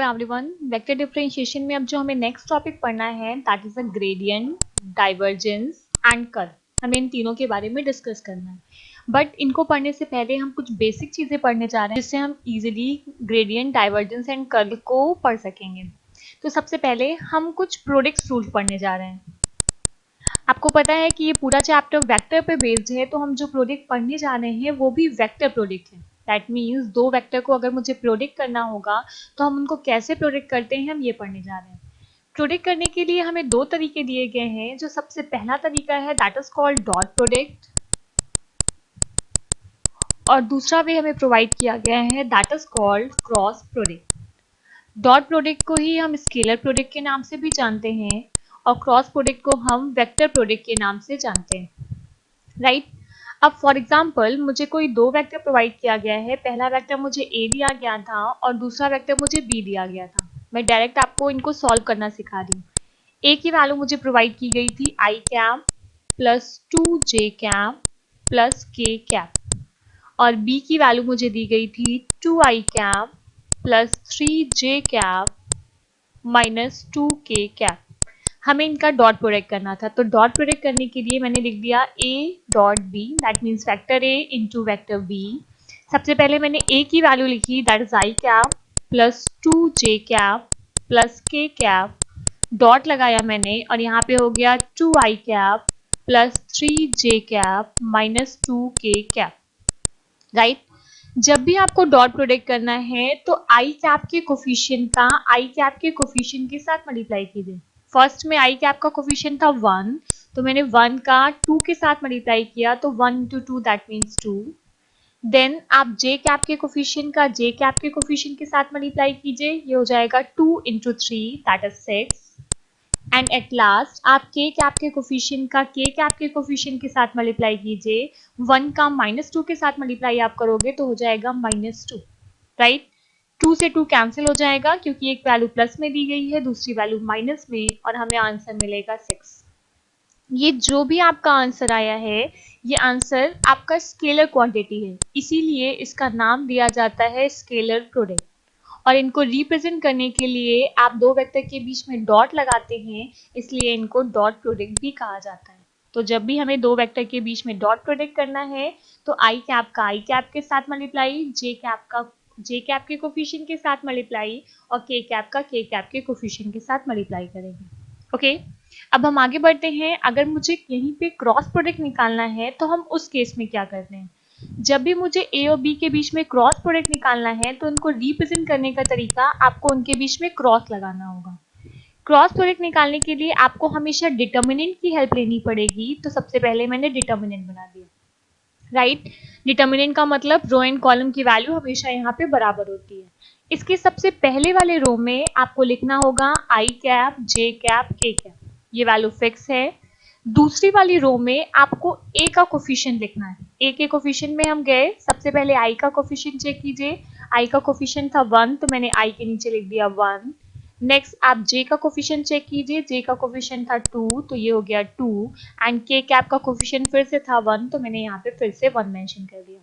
Everyone, vector differentiation में अब जो हमें नेक्स्ट टॉपिक पढ़ना है that is a gradient, divergence and curl. हमें इन तीनों के बारे में डिस्कस करना है, बट इनको पढ़ने से पहले हम कुछ बेसिक चीजें पढ़ने जा रहे हैं जिससे हम easily gradient, divergence and curl को पढ़ सकेंगे। तो सबसे पहले हम कुछ प्रोडक्ट रूल पढ़ने जा रहे हैं। आपको पता है कि ये पूरा चैप्टर वेक्टर पे बेस्ड है, तो हम जो प्रोडक्ट पढ़ने जा रहे हैं वो भी वेक्टर प्रोडक्ट है। दैट मीन्स दो वेक्टर को अगर मुझे प्रोडक्ट करना होगा तो हम उनको कैसे प्रोडक्ट करते हैं हम ये पढ़ने जा रहे हैं। प्रोडक्ट करने के लिए हमें दो तरीके दिए गए हैं। जो सबसे पहला तरीका है that is called dot product, और दूसरा वे हमें प्रोवाइड किया गया है that is called cross product. Dot product को ही हम स्केलर प्रोडक्ट के नाम से भी जानते हैं और क्रॉस प्रोडक्ट को हम वेक्टर प्रोडक्ट के नाम से जानते हैं, राइट। अब फॉर एग्जाम्पल मुझे कोई दो वेक्टर प्रोवाइड किया गया है। पहला वेक्टर मुझे ए दिया गया था और दूसरा वेक्टर मुझे बी दिया गया था। मैं डायरेक्ट आपको इनको सॉल्व करना सिखा रही हूँ। ए की वैल्यू मुझे प्रोवाइड की गई थी I cap plus 2j cap plus K cap, और बी की वैल्यू मुझे दी गई थी 2i cap plus 3j cap minus 2k cap. हमें इनका डॉट प्रोडक्ट करना था, तो डॉट प्रोडक्ट करने के लिए मैंने लिख दिया a dot B, that means vector a into vector b। सबसे पहले मैंने a की वैल्यू लिखी that is I cap plus 2j cap plus k cap, dot लगाया मैंने और यहाँ पे हो गया 2i cap plus 3j cap minus 2k cap, right. जब भी आपको डॉट प्रोडक्ट करना है तो आई कैप के कोफिशिएंट का आई कैप के कोफिशिएंट के साथ मल्टीप्लाई कीजिए। फर्स्ट में आई कैप का कोफिशिएंट था 1, तो मैंने 1 का 2 के साथ मल्टीप्लाई किया, तो 1 इंटू 2 दैट मीन्स 2। देन आप जे कैप के कोफिशिएंट का जे कैप के कोफिशिएंट के साथ मल्टीप्लाई कीजिए, ये हो जाएगा 2 into 3 that is 6। And at last आप के कैप के कोफिशिएंट का के कैप के कोफिशिएंट के साथ मल्टीप्लाई कीजिए। 1 का -2 के साथ मल्टीप्लाई आप करोगे तो हो जाएगा -2, राइट। 2 से 2 कैंसिल हो जाएगा क्योंकि एक वैल्यू प्लस में दी गई है, दूसरी वैल्यू माइनस में, और हमें आंसर मिलेगा 6। ये जो भी आपका आंसर आया है ये आंसर आपका स्केलर क्वांटिटी है, इसीलिए इसका नाम दिया जाता है स्केलर प्रोडक्ट। और इनको रिप्रेजेंट करने के लिए आप दो वेक्टर के बीच में डॉट लगाते हैं, इसलिए इनको डॉट प्रोडक्ट भी कहा जाता है। तो जब भी हमें दो वेक्टर के बीच में डॉट प्रोडक्ट करना है तो आई कैप का आई कैप के साथ मल्टीप्लाई, जे कैप का जे कैप के कोफिशिएंट के साथ मल्टीप्लाई और के कैप का के कैप के कोफिशिएंट के साथ मल्टीप्लाई करेंगे। ओके, अब हम आगे बढ़ते हैं। अगर मुझे यहीं पे क्रॉस प्रोडक्ट निकालना है तो हम उस केस में क्या करते हैं। जब भी मुझे ए और बी के बीच में क्रॉस प्रोडक्ट निकालना है तो उनको रिप्रेजेंट करने का तरीका आपको उनके बीच में क्रॉस लगाना होगा। क्रॉस प्रोडक्ट निकालने के लिए आपको हमेशा डिटर्मिनेंट की हेल्प लेनी पड़ेगी, तो सबसे पहले मैंने डिटर्मिनेंट बना दिया, राइट। डिटर्मिनेंट का मतलब रो एंड कॉलम की वैल्यू हमेशा यहाँ पे बराबर होती है। इसके सबसे पहले वाले रो में आपको लिखना होगा आई कैप जे कैप के कैप, ये वैल्यू फिक्स है। दूसरी वाली रो में आपको ए का कोफिशिएंट लिखना है। ए के कोफिशिएंट में हम गए, सबसे पहले आई का कोफिशिएंट चेक कीजिए। आई का कोफिशिएंट था 1, तो मैंने आई के नीचे लिख दिया 1। नेक्स्ट आप जे का कोफिशिएंट चेक कीजिए। जे का कोफिशिएंट था 2, तो ये हो गया 2। एंड के कैप का कोफिशिएंट फिर से था 1, तो मैंने यहाँ पे फिर से 1 मेंशन कर दिया।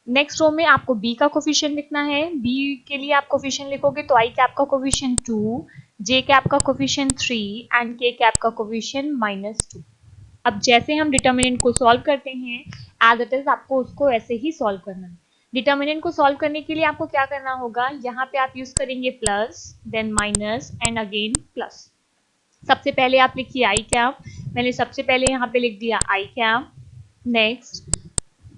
नेक्स्ट रो में आपको बी का कोफिशिएंट लिखना है। बी के लिए आप कोफिशिएंट लिखोगे तो आई कैप का कोफिशिएंट 2, जे कैप का कोफिशिएंट 3 एंड के कैप का कोफिशिएंट -2। अब जैसे हम डिटर्मिनेंट को सॉल्व करते हैं एज इट इज आपको उसको ऐसे ही सॉल्व करना है। डिटर्मिनेंट को सॉल्व करने के लिए आपको क्या करना होगा, यहाँ पे आप यूज करेंगे plus, then minus and again plus. सबसे पहले आप लिखिए आई कैप, मैंने सबसे पहले यहाँ पे लिख दिया I cap. Next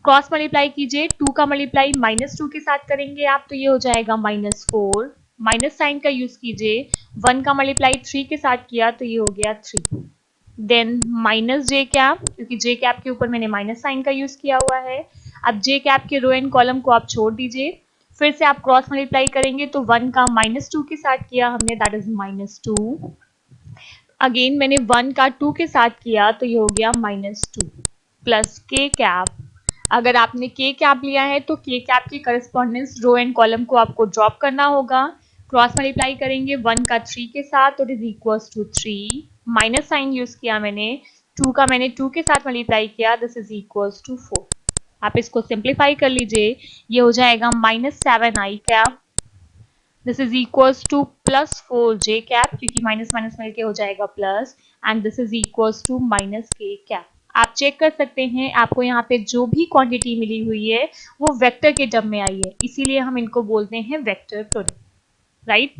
cross multiply कीजिए, 2 का मल्टीप्लाई -2 के साथ करेंगे आप, तो ये हो जाएगा -4। माइनस साइन का यूज कीजिए, 1 का मल्टीप्लाई 3 के साथ किया तो ये हो गया 3। देन माइनस जे कैप, क्योंकि जे कैप के ऊपर मैंने माइनस साइन का यूज किया हुआ है। अब जे कैप के रो एंड कॉलम को आप छोड़ दीजिए, फिर से आप क्रॉस मल्टीप्लाई करेंगे तो 1 का -2 के साथ किया हमने, दैट इज -2। अगेन मैंने 1 का 2 के साथ किया तो ये हो गया -2 प्लस के कैप। अगर आपने के कैप लिया है तो के कैप की करस्पॉन्डेंस रो एंड कॉलम को आपको ड्रॉप करना होगा। क्रॉस मल्टीप्लाई करेंगे 1 का 3 के साथ, तो it is equals to 3। Minus sign use किया मैंने, 2 का मैंने 2 के साथ मल्टीप्लाई किया, दिस इज इक्वल्स टू 4। आप इसको सिंप्लीफाई कर लीजिए, ये हो जाएगा -7 I cap this is equals to plus 4j cap, क्योंकि माइनस माइनस मिलके हो जाएगा plus, and this is equals to minus k cap. आप चेक कर सकते हैं, आपको यहाँ पे जो भी क्वांटिटी मिली हुई है वो वेक्टर के टर्म में आई है, इसीलिए हम इनको बोलते हैं वेक्टर प्रोडक्ट, राइट।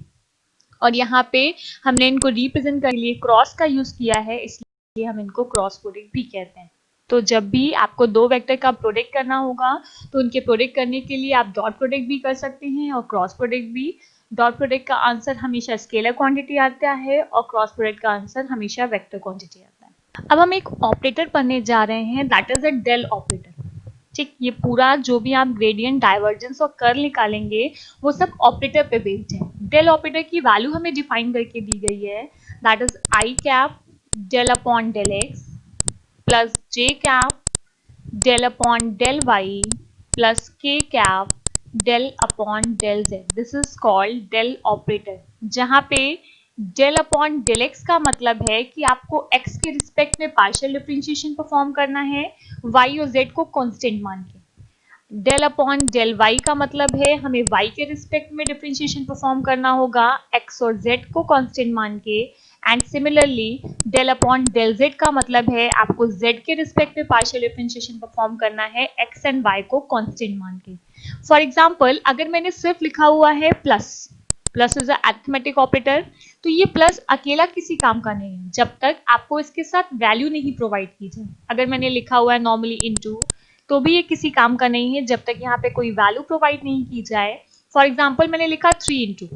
और यहाँ पे हमने इनको रिप्रेजेंट करने के लिए क्रॉस का यूज किया है, इसलिए हम इनको क्रॉस प्रोडक्ट भी कहते हैं। तो जब भी आपको दो वेक्टर का प्रोडक्ट करना होगा तो उनके प्रोडक्ट करने के लिए आप डॉट प्रोडक्ट भी कर सकते हैं और क्रॉस प्रोडक्ट भी। डॉट प्रोडक्ट का आंसर हमेशा स्केलर क्वांटिटी आता है और क्रॉस प्रोडक्ट का आंसर हमेशा वेक्टर क्वांटिटी आता है। अब हम एक ऑपरेटर पढ़ने जा रहे हैं, that is a del operator. ठीक, ये पूरा जो भी आप ग्रेडियंट, डाइवर्जेंस और कर्ल निकालेंगे वो सब ऑपरेटर पे बेस्ड है। डेल ऑपरेटर की वैल्यू हमें डिफाइन करके दी गई है, that is I cap del upon del X plus J cap del upon del Y plus K cap del upon del Z. This is called del operator, जहां पे del upon del x का मतलब है कि आपको x के respect में partial differentiation perform करना है वाई और जेड को कांस्टेंट मान के। डेल अपॉन डेल वाई का मतलब है हमें वाई के रिस्पेक्ट में डिफरेंशिएशन परफॉर्म करना होगा एक्स और जेड को कांस्टेंट मान के। And similarly del upon del Z का मतलब है आपको जेड के रिस्पेक्ट में पार्शियल डिफरेंशिएशन परफॉर्म करना है एक्स एंड वाई को कांस्टेंट मान के। फॉर एग्जांपल, अगर मैंने सिर्फ लिखा हुआ है plus, plus is arithmetic operator, तो ये प्लस अकेला किसी काम का नहीं है जब तक आपको इसके साथ वैल्यू नहीं प्रोवाइड की जाए। अगर मैंने लिखा हुआ है नॉर्मली इनटू, तो भी ये किसी काम का नहीं है जब तक यहाँ पे कोई वैल्यू प्रोवाइड नहीं की जाए। फॉर एग्जाम्पल, मैंने लिखा 3 इंटू,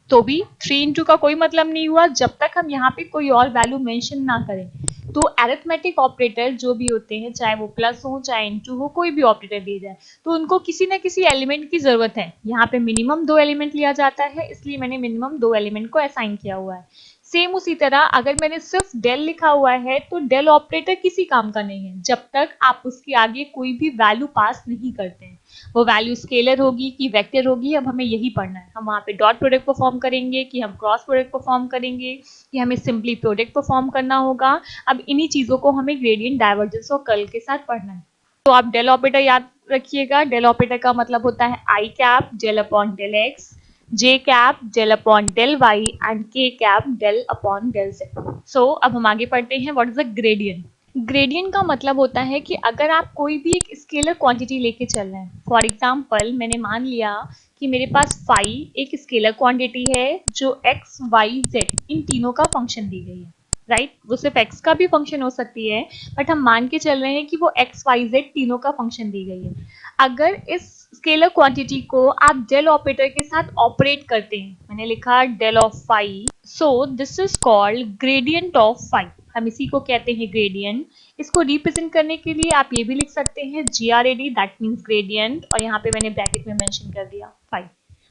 तो भी 3 इंटू का कोई मतलब नहीं हुआ जब तक हम यहाँ पे कोई और वैल्यू मेंशन ना करें। तो अरिथमेटिक ऑपरेटर जो भी होते हैं, चाहे वो प्लस हो चाहे इंटू हो, कोई भी ऑपरेटर दिया जाए तो उनको किसी ना किसी एलिमेंट की जरूरत है। यहाँ पे मिनिमम 2 एलिमेंट लिया जाता है, इसलिए मैंने मिनिमम 2 एलिमेंट को असाइन किया हुआ है। सेम उसी तरह अगर मैंने सिर्फ डेल लिखा हुआ है तो डेल ऑपरेटर किसी काम का नहीं है जब तक आप उसके आगे कोई भी वैल्यू पास नहीं करते हैं। वो वैल्यू स्केलर होगी कि वेक्टर होगी, अब हमें यही पढ़ना है। हम वहाँ पे डॉट प्रोडक्ट परफॉर्म करेंगे कि हम क्रॉस प्रोडक्ट परफॉर्म करेंगे कि हमें सिंपली प्रोडक्ट परफॉर्म करना होगा। अब इन्हीं चीज़ों को हमें ग्रेडियंट, डाइवर्जेंस और कर्ल के साथ पढ़ना है। तो आप डेल ऑपरेटर याद रखिएगा। डेल ऑपरेटर का मतलब होता है I cap del upon del X, J cap del upon del Y and K cap del upon del Z. So अब हम आगे पढ़ते हैं what is a gradient. Gradient का मतलब होता है कि अगर आप कोई भी एक स्केलर क्वांटिटी लेके चल रहे हैं, फॉर एग्जांपल मैंने मान लिया कि मेरे पास फाई एक स्केलर क्वांटिटी है जो एक्स वाई जेड इन तीनों का फंक्शन दी गई है, राइट। वो सिर्फ एक्स का भी फंक्शन हो सकती है, बट हम मान के चल रहे हैं कि वो एक्स वाई जेड तीनों का फंक्शन दी गई है। अगर इस स्केलर क्वांटिटी को आप डेल ऑपरेटर के साथ ऑपरेट करते हैं, मैंने लिखा del of phi, so this is called gradient of phi. हम इसी को कहते हैं ग्रेडियंट। इसको रिप्रेजेंट करने के लिए आप ये भी लिख सकते हैं GRAD, दैट मीन्स ग्रेडियंट, और यहाँ पे मैंने ब्रैकेट में मेंशन कर दिया फाई।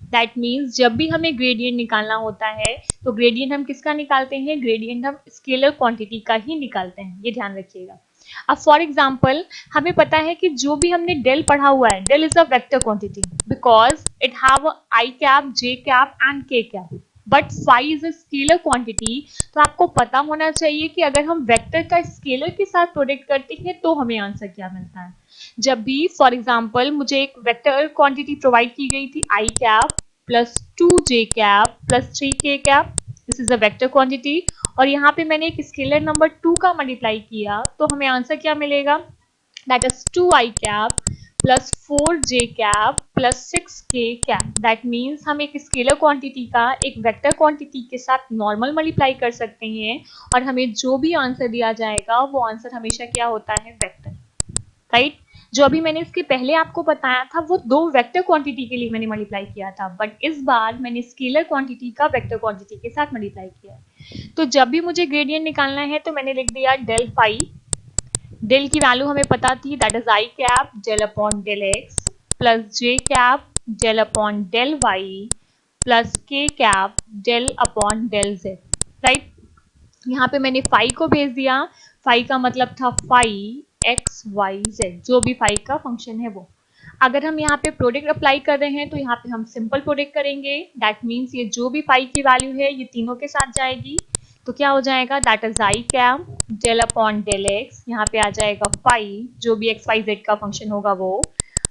दैट मीन्स जब भी हमें ग्रेडियंट निकालना होता है तो ग्रेडियंट हम किसका निकालते हैं? ग्रेडियंट हम स्केलर क्वांटिटी का ही निकालते हैं, ये ध्यान रखिएगा। अब फॉर एग्जाम्पल, हमें पता है कि जो भी हमने डेल पढ़ा हुआ है, del is a vector quantity because it have I cap, J cap and K cap, but phi is a scalar quantity. तो आपको पता होना चाहिए कि अगर हम वेक्टर का स्केलर के साथ प्रोडक्ट करते हैं तो हमें आंसर क्या मिलता है। जब भी फॉर एग्जाम्पल मुझे एक वेक्टर क्वांटिटी प्रोवाइड की गई थी I cap plus 2j cap plus 3k cap, this is a vector quantity, और यहाँ पे मैंने एक स्केलर नंबर 2 का मल्टीप्लाई किया तो हमें आंसर क्या मिलेगा? That is 2i cap plus 4j cap plus 6k cap. That means हम एक स्केलर क्वांटिटी का एक वेक्टर क्वांटिटी के साथ नॉर्मल मल्टीप्लाई कर सकते हैं और हमें जो भी आंसर दिया जाएगा वो आंसर हमेशा क्या होता है? Vector, right. जो अभी मैंने इसके पहले आपको बताया था वो दो वेक्टर क्वांटिटी के लिए मैंने मल्टीप्लाई किया था, बट इस बार मैंने स्केलर क्वांटिटी का वेक्टर क्वांटिटी के साथ मल्टीप्लाई किया है। तो जब भी मुझे ग्रेडियंट निकालना है तो मैंने लिख दिया डेल फाई। डेल की वैल्यू हमें पता थी, that is I cap del upon del X plus J cap del upon del Y plus K cap del upon del Z, right. यहाँ पे मैंने फाई को भेज दिया। फाई का मतलब था फाई एक्स वाई जेड, जो भी फाई का फंक्शन है वो। अगर हम यहाँ पे प्रोडक्ट अप्लाई कर रहे हैं तो यहाँ पे हम सिंपल प्रोडक्ट करेंगे, दैट मीन्स ये जो भी फाई की वैल्यू है ये तीनों के साथ जाएगी। तो क्या हो जाएगा? That is I cap del upon del X, यहाँ पे आ जाएगा फाई जो भी एक्स वाई जेड का फंक्शन होगा वो,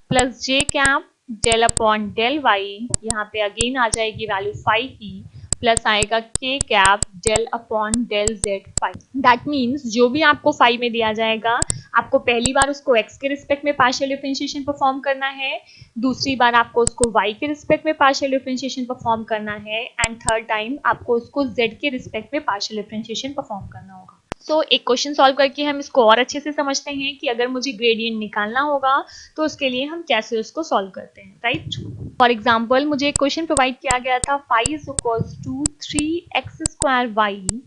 plus J cap del upon del Y, यहाँ पे अगेन आ जाएगी वैल्यू फाई की, प्लस आएगा K cap del upon del Z phi. That means जो भी आपको फाई में दिया जाएगा, आपको पहली बार उसको एक्स के रिस्पेक्ट में पार्शियल डिफरेंशिएशन परफॉर्म करना है, दूसरी बार आपको उसको वाई के रिस्पेक्ट में पार्शियल डिफरेंशिएशन परफॉर्म करना है, एंड थर्ड टाइम आपको उसको जेड के रिस्पेक्ट में पार्शियल डिफरेंशिएशन परफॉर्म करना होगा। सो एक क्वेश्चन सॉल्व करके हम इसको और अच्छे से समझते हैं कि अगर मुझे ग्रेडियंट निकालना होगा तो उसके लिए हम कैसे उसको सॉल्व करते हैं, राइट। फॉर एग्जाम्पल मुझे एक क्वेश्चन प्रोवाइड किया गया था, phi is equals to 3x² Y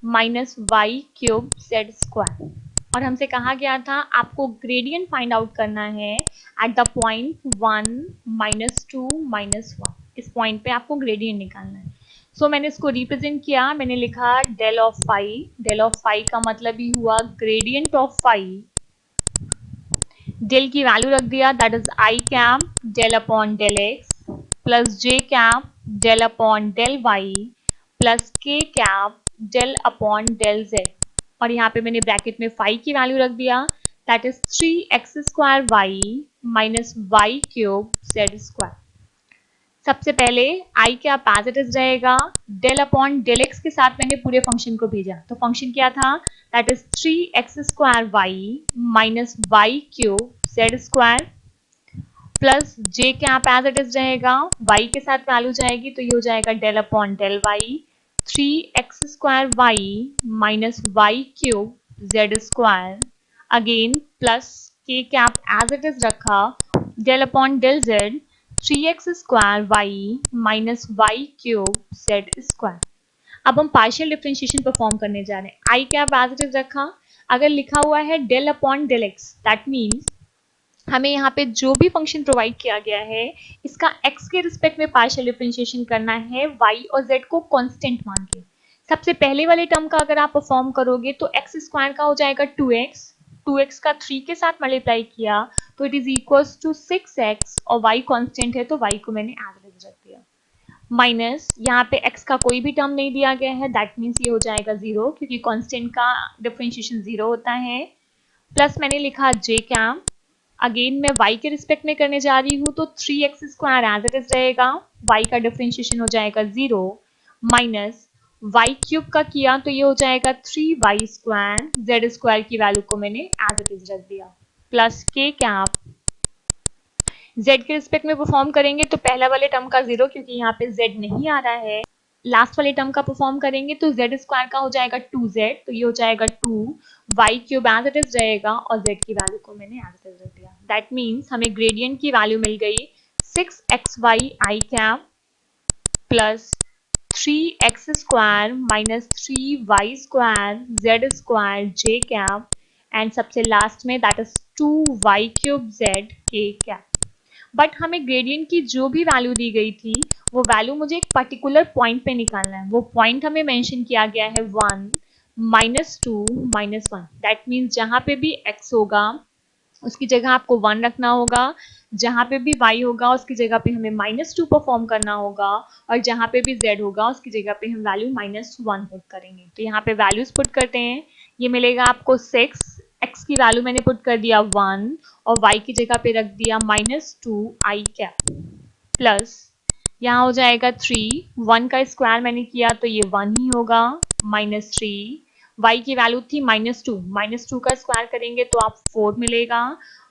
minus Y cube Z square, और हमसे कहा गया था आपको ग्रेडियंट फाइंड आउट करना है एट द पॉइंट 1 -2 -1। इस पॉइंट पे आपको ग्रेडियंट निकालना है। सो मैंने इसको रिप्रेजेंट किया, मैंने लिखा del of phi. Del of phi का मतलब ही हुआ ग्रेडियंट ऑफ फाई। डेल की वैल्यू रख दिया, that is I cap del upon del X plus J cap del upon del Y plus K cap del upon del Z, और यहाँ पे मैंने ब्रैकेट में फाई की वैल्यू रख दिया, that is 3x² Y minus Y cube Z square. सबसे पहले आई क्या एज इट इज रहेगा, डेल अपॉन डेल एक्स के साथ मैंने पूरे फंक्शन को भेजा, तो फंक्शन क्या था, that is 3x² Y minus Y cube Z square plus J cap as it is रहेगा, वाई के साथ वैल्यू जाएगी तो ये हो जाएगा del upon del Y 3x² Y minus Y cube Z square, again plus K cap as it is रखा, del upon del Z 3x² Y minus Y cube Z square. अब हम पार्शियल डिफरेंशिएशन परफॉर्म करने जा रहे हैं। I cap as it is रखा, अगर लिखा हुआ है del upon del X, that means हमें यहाँ पे जो भी फंक्शन प्रोवाइड किया गया है इसका x के रिस्पेक्ट में पार्शियल डिफरेंशिएशन करना है y और z को कांस्टेंट मान के। सबसे पहले वाले टर्म का अगर आप परफॉर्म करोगे तो x स्क्वायर का हो जाएगा 2x, 2x का 3 के साथ मल्टीप्लाई किया तो it is equals to 6x, और y कांस्टेंट है तो y को मैंने एवरेज रख दिया, माइनस यहाँ पे x का कोई भी टर्म नहीं दिया गया है, दैट मीन्स ये हो जाएगा 0 क्योंकि कांस्टेंट का डिफरेंशिएशन 0 होता है, प्लस मैंने लिखा j कैप, अगेन मैं y के रिस्पेक्ट में करने जा रही हूँ तो 3x² एज इट इज रहेगा, y का डिफरेंशिएशन हो जाएगा 0 माइनस वाई क्यूब का किया तो ये हो जाएगा 3y², जेड स्क्वायर की वैल्यू को मैंने एज इट इज रख दिया, प्लस के कैप z के रिस्पेक्ट में परफॉर्म करेंगे तो पहला वाले टर्म का 0 क्योंकि यहाँ पे z नहीं आ रहा है, लास्ट वाले टर्म का परफॉर्म करेंगे तो जेड स्क्वायर का हो जाएगा 2z, तो ये हो जाएगा 2 Y cube as it is रहेगा और z की वैल्यू को मैंने एज इट इज रख दिया। दैट मीन्स हमें ग्रेडियंट की वैल्यू मिल गई 6xy I cap plus 3x² minus 3y² Z square J cap and सबसे लास्ट में दैट इज 2y³ जेड के कैप। बट हमें ग्रेडियंट की जो भी वैल्यू दी गई थी वो वैल्यू मुझे एक पर्टिकुलर पॉइंट पे निकालना है, वो पॉइंट हमें मेंशन किया गया है 1 -2 -1, दैट मीन्स जहां पे भी x होगा उसकी जगह आपको 1 रखना होगा, जहां पे भी y होगा उसकी जगह पे हमें -2 परफॉर्म करना होगा, और जहां पे भी z होगा उसकी जगह पे हम वैल्यू -1 पुट करेंगे। तो यहाँ पे वैल्यूज पुट करते हैं, ये मिलेगा आपको 6, x की वैल्यू मैंने पुट कर दिया 1 और y की जगह पे रख दिया -2 आई कैप, प्लस यहाँ हो जाएगा 3, 1 का स्क्वायर मैंने किया तो ये 1 ही होगा, -3 y की वैल्यू थी -2 का स्क्वायर करेंगे तो आप 4 मिलेगा,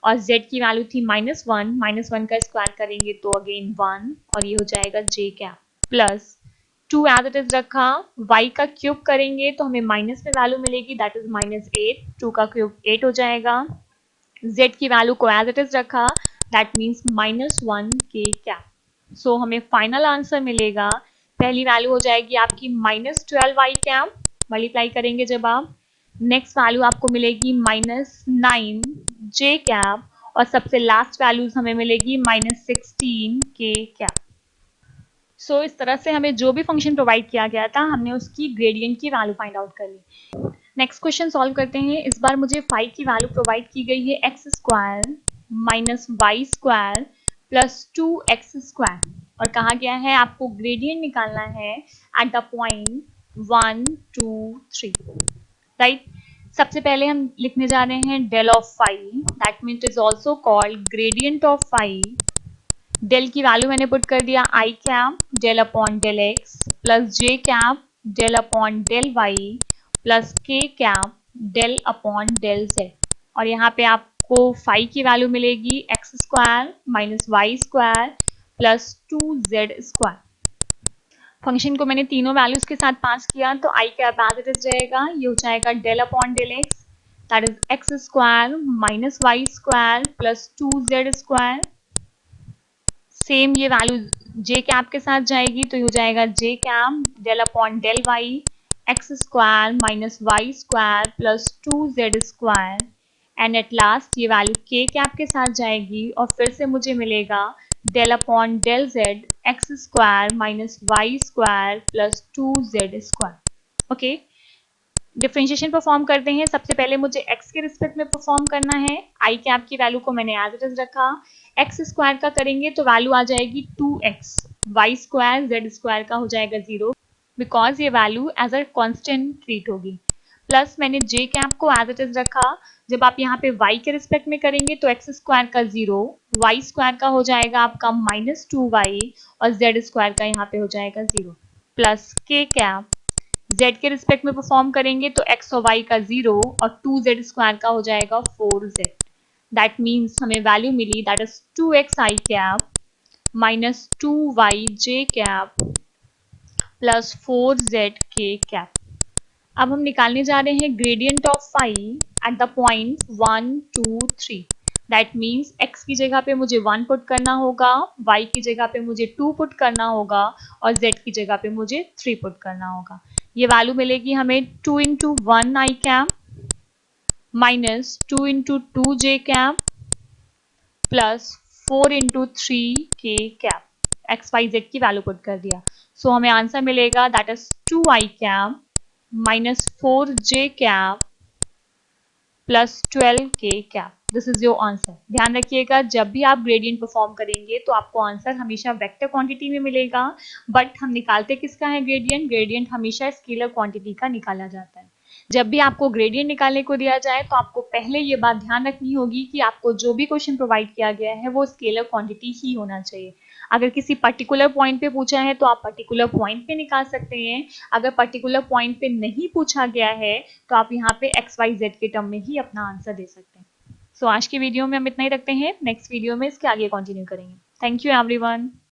और z की वैल्यू थी -1 का स्क्वायर करेंगे तो अगेन 1, और ये हो जाएगा j cap, plus 2 as it is रखा, y का क्यूब करेंगे तो हमें माइनस में वैल्यू मिलेगी, दैट इज -8, 2 का क्यूब 8 हो जाएगा, z की वैल्यू को एज इट इज रखा, दैट मीन्स -1 के कैप। सो हमें फाइनल आंसर मिलेगा, पहली वैल्यू हो जाएगी आपकी -12 वाई कैप, मल्टीप्लाई करेंगे जब आप, नेक्स्ट वैल्यू आपको मिलेगी -9 जे कैप, और सबसे लास्ट वैल्यूज हमें मिलेगी -16 के कैप। सो इस तरह से हमें जो भी फंक्शन प्रोवाइड किया गया था हमने उसकी ग्रेडियंट की वैल्यू फाइंड आउट कर ली। नेक्स्ट क्वेश्चन सॉल्व करते हैं। इस बार मुझे फाई की वैल्यू प्रोवाइड की गई है x² minus y² plus 2x² और कहा गया है आपको ग्रेडियंट निकालना है एट द पॉइंट 1 2 3, राइट। सबसे पहले हम लिखने जा रहे हैं del of phi, that means is also called gradient of phi del की वैल्यू मैंने पुट कर दिया I cap del upon del X plus J cap del upon del Y plus K cap del upon del Z, और यहाँ पे आपको phi की value मिलेगी X square minus Y square plus 2z square. Function को मैंने तीनों values के साथ पास किया तो I cap as it is रहेगा, ये हो जाएगा del upon del X that is X square minus Y square plus 2z square. Same ये वैल्यू जे कैप के साथ जाएगी तो ये हो जाएगा J cap del upon del Y X square minus Y square plus 2z square, and at last ये value K cap के साथ जाएगी और फिर से मुझे मिलेगा del upon del Z X square minus Y square plus 2z square. Okay, differentiation perform करते हैं। सबसे पहले मुझे x के रिस्पेक्ट में परफॉर्म करना है। आई कैप की वैल्यू को मैंने एज इट इज रखा, एक्स स्क्वायर का करेंगे तो वैल्यू आ जाएगी 2x, Y square Z square का हो जाएगा 0 बिकॉज ये value as a constant treat होगी। प्लस मैंने जे कैप को एज इट इज रखा, जब आप यहाँ पे y के रिस्पेक्ट में करेंगे तो एक्स स्क्वायर का 0, वाई स्क्वायर का हो जाएगा आपका माइनस 2y और जेड स्क्वायर का यहाँ पे हो जाएगा 0 प्लस के कैप z के रिस्पेक्ट में परफॉर्म करेंगे तो x और y का 0 और 2z स्क्वायर का हो जाएगा 4z। दैट मीन्स हमें वैल्यू मिली that is 2x I cap minus 2y j cap plus 4z k cap. अब हम निकालने जा रहे हैं gradient of phi at the point 1 2 3। दैट मीन्स x की जगह पे मुझे 1 पुट करना होगा, y की जगह पे मुझे 2 पुट करना होगा और z की जगह पे मुझे 3 पुट करना होगा। ये वैल्यू मिलेगी हमें 2 इंटू 1 आई कैप माइनस 2 इंटू 2 जे कैप प्लस 4 इंटू 3 के कैप। एक्स वाई जेड की वैल्यू पुट कर दिया, सो हमें आंसर मिलेगा that is 2 I cap minus 4 J cap plus 12 के cap. This is your answer. ध्यान रखिएगा जब भी आप ग्रेडियंट परफॉर्म करेंगे तो आपको आंसर हमेशा वेक्टर क्वांटिटी में मिलेगा, बट हम निकालते किसका है ग्रेडियंट, ग्रेडियंट हमेशा स्केलर क्वांटिटी का निकाला जाता है। जब भी आपको ग्रेडियंट निकालने को दिया जाए तो आपको पहले ये बात ध्यान रखनी होगी कि आपको जो भी क्वेश्चन प्रोवाइड किया गया है वो स्केलर क्वांटिटी ही होना चाहिए। अगर किसी पर्टिकुलर पॉइंट पे पूछा है तो आप पर्टिकुलर पॉइंट पे निकाल सकते हैं, अगर पर्टिकुलर पॉइंट पे नहीं पूछा गया है तो आप यहाँ पे एक्स वाई जेड के टर्म में ही अपना आंसर दे सकते हैं। सो आज की वीडियो में हम इतना ही रखते हैं, नेक्स्ट वीडियो में इसके आगे कंटिन्यू करेंगे। Thank you everyone.